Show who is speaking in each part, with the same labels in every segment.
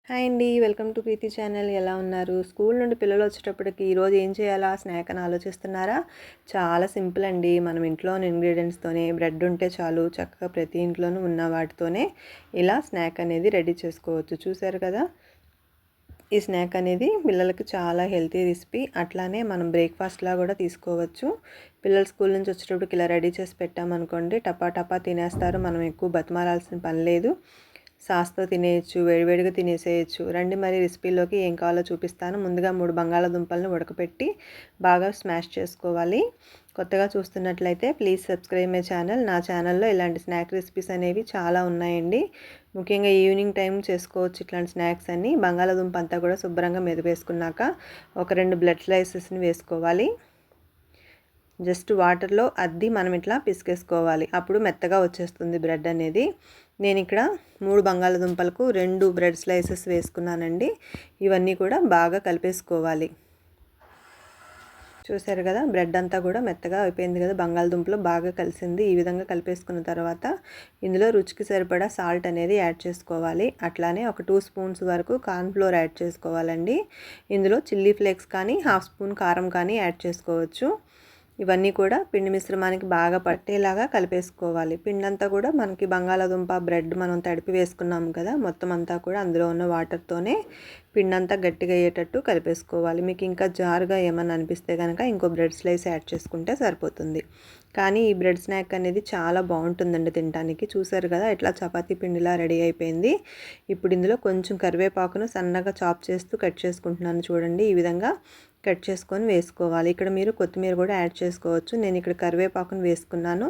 Speaker 1: Hi అండి. Welcome to Preethi channel. ఎలా ఉన్నారు? స్కూల్ నుండి పిల్లలు వచ్చేటప్పటికి ఈరోజు ఏం చేయాలా స్నాక్ అని ఆలోచిస్తున్నారా? చాలా సింపుల్ అండి. మనం ఇంట్లోని ఇంగ్రీడియంట్స్తోనే బ్రెడ్ ఉంటే చాలు చక్కగా ప్రతి ఇంట్లోనూ ఉన్న వాటితోనే ఇలా స్నాక్ అనేది రెడీ చేసుకోవచ్చు. చూసారు కదా! ఈ స్నాక్ అనేది పిల్లలకి చాలా హెల్తీ రెసిపీ. అట్లానే మనం బ్రేక్‌ఫాస్ట్‌లా కూడా తీసుకోవచ్చు. పిల్లలు స్కూల్ నుంచి వచ్చేటప్పటికి ఇలా రెడీ చేసి పెట్టామనుకోండి టపా టపా తినేస్తారు. మనం ఎక్కువ బతిమాలాల్సిన పని లేదు. సాస్‌తో తినేయొచ్చు, వేడివేడిగా తినేసేయొచ్చు. రండి మరి రెసిపీలోకి ఏం కావాలో చూపిస్తాను. ముందుగా 3 బంగాళాదుంపలను ఉడకపెట్టి బాగా స్మాష్ చేసుకోవాలి. కొత్తగా చూస్తున్నట్లయితే ప్లీజ్ సబ్స్క్రైబ్ మై ఛానల్. నా ఛానల్లో ఇలాంటి స్నాక్ రెసిపీస్ అనేవి చాలా ఉన్నాయండి. ముఖ్యంగా ఈవినింగ్ టైం చేసుకోవచ్చు ఇట్లాంటి స్నాక్స్ అన్ని. బంగాళాదుంప అంతా కూడా శుభ్రంగా మెదిపేసుకున్నాక ఒక 2 బ్లడ్ స్లైసెస్ని వేసుకోవాలి. జస్ట్ వాటర్లో అద్ది మనం ఇట్లా పిసికేసుకోవాలి. అప్పుడు మెత్తగా వచ్చేస్తుంది బ్రెడ్ అనేది. నేను ఇక్కడ 3 బంగాళాదుంపలకు 2 బ్రెడ్ స్లైసెస్ వేసుకున్నానండి. ఇవన్నీ కూడా బాగా కలిపేసుకోవాలి. చూసారు కదా, బ్రెడ్ అంతా కూడా మెత్తగా అయిపోయింది కదా, బంగాళదుంపలో బాగా కలిసింది. ఈ విధంగా కలిపేసుకున్న తర్వాత ఇందులో రుచికి సరిపడా సాల్ట్ అనేది యాడ్ చేసుకోవాలి. అట్లానే ఒక 2 స్పూన్స్ వరకు కార్న్ ఫ్లోర్ యాడ్ చేసుకోవాలండి. ఇందులో చిల్లీ ఫ్లేక్స్ కానీ హాఫ్ స్పూన్ కారం కానీ యాడ్ చేసుకోవచ్చు. ఇవన్నీ కూడా పిండి మిశ్రమానికి బాగా పట్టేలాగా కలిపేసుకోవాలి. పిండి అంతా కూడా మనకి బంగాళాదుంప బ్రెడ్ మనం తడిపి వేసుకున్నాము కదా, మొత్తం అంతా కూడా అందులో ఉన్న వాటర్తోనే పిండి అంతా గట్టిగా అయ్యేటట్టు కలిపేసుకోవాలి. మీకు ఇంకా జారుగా ఏమన్నా అనిపిస్తే కనుక ఇంకో బ్రెడ్ స్లైస్ యాడ్ చేసుకుంటే సరిపోతుంది. కానీ ఈ బ్రెడ్ స్నాక్ అనేది చాలా బాగుంటుందండి తినడానికి. చూసారు కదా, ఇట్లా చపాతీ పిండిలా రెడీ అయిపోయింది. ఇప్పుడు ఇందులో కొంచెం కరివేపాకును సన్నగా చాప్ చేస్తూ కట్ చేసుకుంటున్నాను. చూడండి, ఈ విధంగా కట్ చేసుకొని వేసుకోవాలి. ఇక్కడ మీరు కొత్తిమీర కూడా యాడ్ చేసుకోవచ్చు. నేను ఇక్కడ కరివేపాకును వేసుకున్నాను.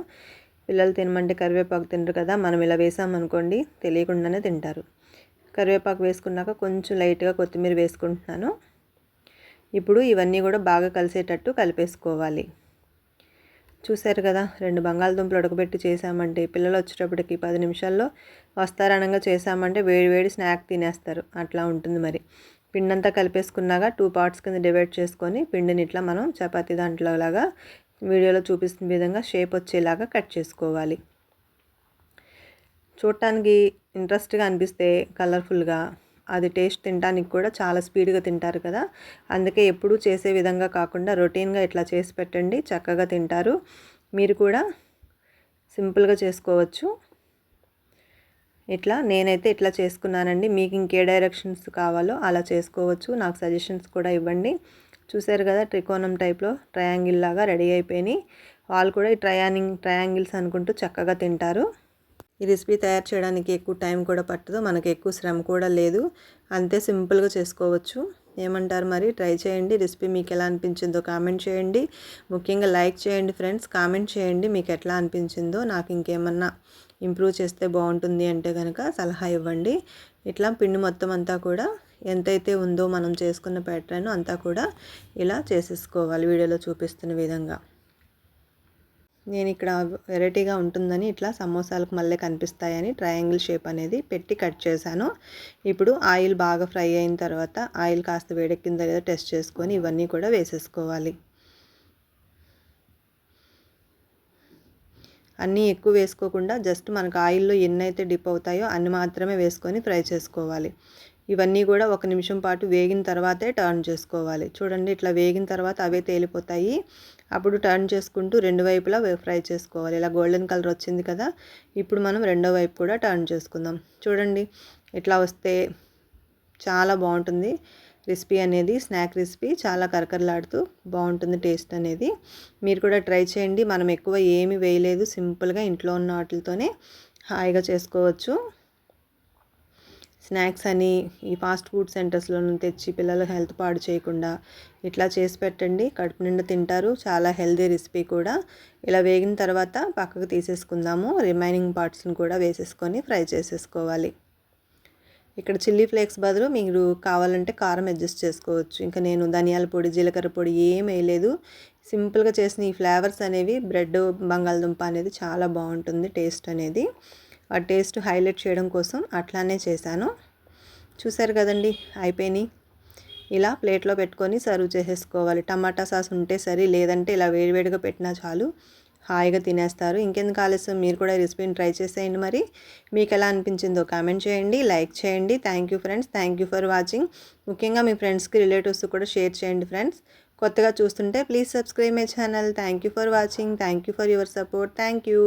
Speaker 1: పిల్లలు తినమంటే కరివేపాకు తినరు కదా, మనం ఇలా వేసామనుకోండి తెలియకుండానే తింటారు. కరివేపాకు వేసుకున్నాక కొంచెం లైట్గా కొత్తిమీర వేసుకుంటున్నాను. ఇప్పుడు ఇవన్నీ కూడా బాగా కలిసేటట్టు కలిపేసుకోవాలి. చూసారు కదా, 2 బంగాళదుంపలు ఉడకబెట్టి చేసామంటే పిల్లలు వచ్చేటప్పటికి 10 నిమిషాల్లో వస్తారనంగా చేసామంటే వేడి వేడి స్నాక్ తినేస్తారు. అట్లా ఉంటుంది మరి. పిండంతా కలిపేసుకున్నాక 2 పార్ట్స్ కింద డివైడ్ చేసుకొని పిండిని ఇట్లా మనం చపాతీ దాంట్లో లాగా వీడియోలో చూపిస్తున్న విధంగా షేప్ వచ్చేలాగా కట్ చేసుకోవాలి. చూడటానికి ఇంట్రెస్ట్గా అనిపిస్తే కలర్ఫుల్గా, అది టేస్ట్ తినడానికి కూడా చాలా స్పీడ్గా తింటారు కదా, అందుకే ఎప్పుడూ చేసే విధంగా కాకుండా రొటీన్గా ఇట్లా చేసి పెట్టండి, చక్కగా తింటారు. మీరు కూడా సింపుల్గా చేసుకోవచ్చు. ఇట్లా నేనైతే ఇట్లా చేసుకున్నానండి. మీకు ఇంకే డైరెక్షన్స్ కావాలో అలా చేసుకోవచ్చు. నాకు సజెషన్స్ కూడా ఇవ్వండి. చూసారు కదా, త్రికోణం టైప్లో ట్రయాంగిల్ లాగా రెడీ అయిపోయినాయి. వాళ్ళు కూడా ఈ ట్రయాంగిల్స్ అనుకుంటూ చక్కగా తింటారు. ఈ రెసిపీ తయారు చేయడానికి ఎక్కువ టైం కూడా పట్టదు, మనకి ఎక్కువ శ్రమ కూడా లేదు. అంతే సింపుల్గా చేసుకోవచ్చు. ఏమంటారు మరి? ట్రై చేయండి. రెసిపీ మీకు ఎలా అనిపించిందో కామెంట్ చేయండి. ముఖ్యంగా లైక్ చేయండి ఫ్రెండ్స్. కామెంట్ చేయండి మీకు ఎట్లా అనిపించిందో. నాకు ఇంకేమన్నా ఇంప్రూవ్ చేస్తే బాగుంటుంది అంటే కనుక సలహా ఇవ్వండి. ఇట్లా పిండి మొత్తం అంతా కూడా ఎంతైతే ఉందో మనం చేసుకున్న ప్యాటర్న్ అంతా కూడా ఇలా చేసేసుకోవాలి వీడియోలో చూపిస్తున్న విధంగా. నేను ఇక్కడ వెరైటీగా ఉంటుందని ఇట్లా సమోసాలకు మళ్ళీ కనిపిస్తాయని ట్రయాంగిల్ షేప్ అనేది పెట్టి కట్ చేశాను. ఇప్పుడు ఆయిల్ బాగా ఫ్రై అయిన తర్వాత ఆయిల్ కాస్త వేడెక్కిందో లేదో టెస్ట్ చేసుకొని ఇవన్నీ కూడా వేసేసుకోవాలి. అన్నీ ఎక్కువ వేసుకోకుండా జస్ట్ మనకు ఆయిల్లో ఎన్నైతే డిప్ అవుతాయో అన్ని మాత్రమే వేసుకొని ఫ్రై చేసుకోవాలి. ఇవన్నీ కూడా 1 నిమిషం పాటు వేగిన తర్వాతే టర్న్ చేసుకోవాలి. చూడండి, ఇట్లా వేగిన తర్వాత అవే తేలిపోతాయి. అప్పుడు టర్న్ చేసుకుంటూ 2 వైపులా ఫ్రై చేసుకోవాలి. ఇలా గోల్డెన్ కలర్ వచ్చింది కదా, ఇప్పుడు మనం రెండో వైపు కూడా టర్న్ చేసుకుందాం. చూడండి, ఇట్లా వస్తే చాలా బాగుంటుంది రెసిపీ అనేది. స్నాక్ రెసిపీ చాలా కరకరలాడుతూ బాగుంటుంది టేస్ట్ అనేది. మీరు కూడా ట్రై చేయండి. మనం ఎక్కువ ఏమీ వేయలేదు, సింపుల్గా ఇంట్లో ఉన్న వాటితోనే హాయిగా చేసుకోవచ్చు. స్నాక్స్ అని ఈ ఫాస్ట్ ఫుడ్ సెంటర్స్లో తెచ్చి పిల్లలకు హెల్త్ పాడు చేయకుండా ఇట్లా చేసి పెట్టండి, కడుపు నిండా తింటారు. చాలా హెల్తీ రెసిపీ కూడా. ఇలా వేగిన తర్వాత పక్కకు తీసేసుకుందాము. రిమైనింగ్ పార్ట్స్ని కూడా వేసేసుకొని ఫ్రై చేసేసుకోవాలి. ఇక్కడ చిల్లీ ఫ్లేక్స్ బదులు మీరు కావాలంటే కారం అడ్జస్ట్ చేసుకోవచ్చు. ఇంకా నేను ధనియాల పొడి, జీలకర్ర పొడి ఏం వేయలేదు. సింపుల్గా చేసిన ఈ ఫ్లేవర్స్ అనేవి బ్రెడ్ బంగాళదుంప అనేది చాలా బాగుంటుంది టేస్ట్ అనేది. ఆ టేస్ట్ హైలైట్ చేయడం కోసం అట్లానే చేశాను. చూసారు కదండి, అయిపోయినాయి. ఇలా ప్లేట్లో పెట్టుకొని సర్వ్ చేసేసుకోవాలి. టమాటా సాస్ ఉంటే సరే, లేదంటే ఇలా వేడివేడిగా పెట్టినా చాలు. హాయిగా తినేస్తారు. ఇంకెందుకు ఆలస్యం, మీరు కూడా రెసిపీని ట్రై చేసేయండి. మరి మీకు ఎలా అనిపించిందో కామెంట్ చేయండి, లైక్ చేయండి. Thank you friends, thank you for watching. ముఖ్యంగా మీ ఫ్రెండ్స్కి, రిలేటివ్స్కి కూడా షేర్ చేయండి ఫ్రెండ్స్. కొత్తగా చూస్తుంటే please subscribe my channel. Thank you for watching, thank you for your support. Thank you.